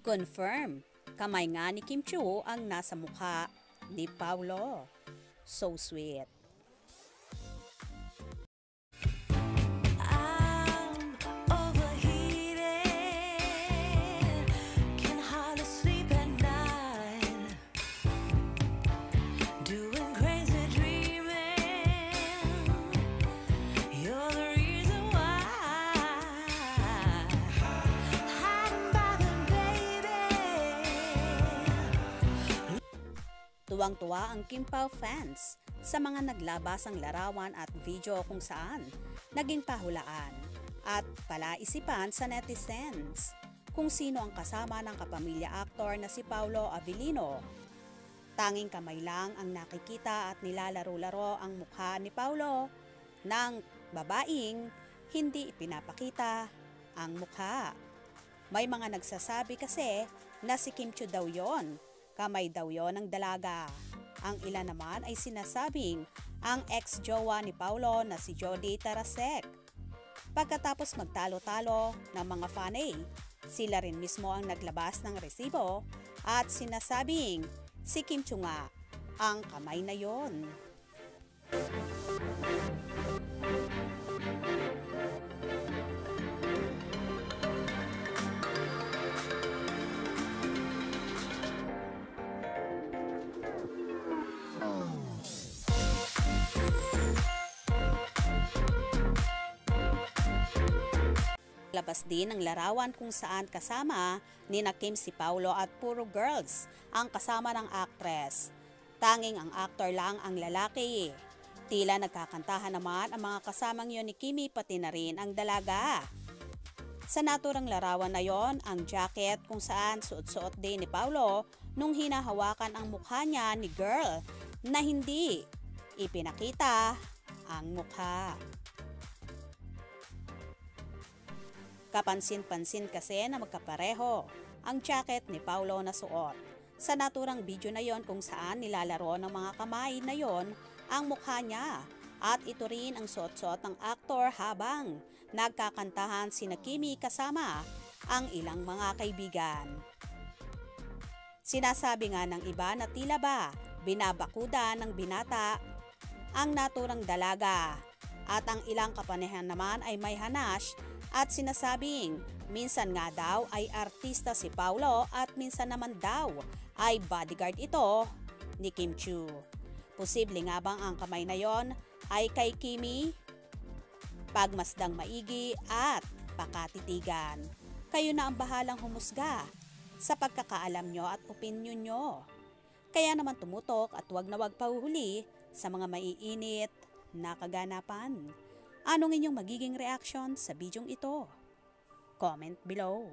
Confirm, kamay nga ni Kim Chiu ang nasa mukha ni Paulo. So sweet. Tuwang-tuwa ang Kim Pao fans sa mga naglabasang larawan at video kung saan naging pahulaan at palaisipan sa netizens kung sino ang kasama ng kapamilya aktor na si Paulo Avellino. Tanging kamay lang ang nakikita at nilalaro-laro ang mukha ni Paulo ng babaeng hindi ipinapakita ang mukha. May mga nagsasabi kasi na si Kim Chiu daw yon. Kamay daw yon ng dalaga. Ang ilan naman ay sinasabing ang ex-jowa ni Paulo na si Jody Tarasek. Pagkatapos magtalo-talo ng mga fanay, sila rin mismo ang naglabas ng resibo at sinasabing si Kim Chiu nga ang kamay na yon. Labas din ang larawan kung saan kasama ni Kim si Paulo at puro girls ang kasama ng actress. Tanging ang actor lang ang lalaki. Tila nagkakantahan naman ang mga kasamang yon ni Kimi pati na rin ang dalaga. Sa naturang larawan na yon, ang jacket kung saan suot-suot din ni Paulo nung hinahawakan ang mukha niya ni girl na hindi ipinakita ang mukha. Kapansin-pansin kasi na magkapareho ang jacket ni Paulo na suot. Sa naturang video na yon kung saan nilalaro ng mga kamay na yon ang mukha niya. At ito rin ang suot-suot ng aktor habang nagkakantahan sina Kimi kasama ang ilang mga kaibigan. Sinasabi nga ng iba na tila ba binabakuda ng binata ang naturang dalaga. At ang ilang kapanehan naman ay may hanash at sinasabing minsan nga daw ay artista si Paulo at minsan naman daw ay bodyguard ito ni Kim Chiu. Posible nga bang ang kamay na yon ay kay Kimi? Pagmasdang maigi at pakatitigan. Kayo na ang bahalang humusga sa pagkakaalam nyo at opinyon nyo. Kaya naman tumutok at wag na wag pahuhuli sa mga maiinit na kaganapan. Anong inyong magiging reaction sa bidyong ito? Comment below.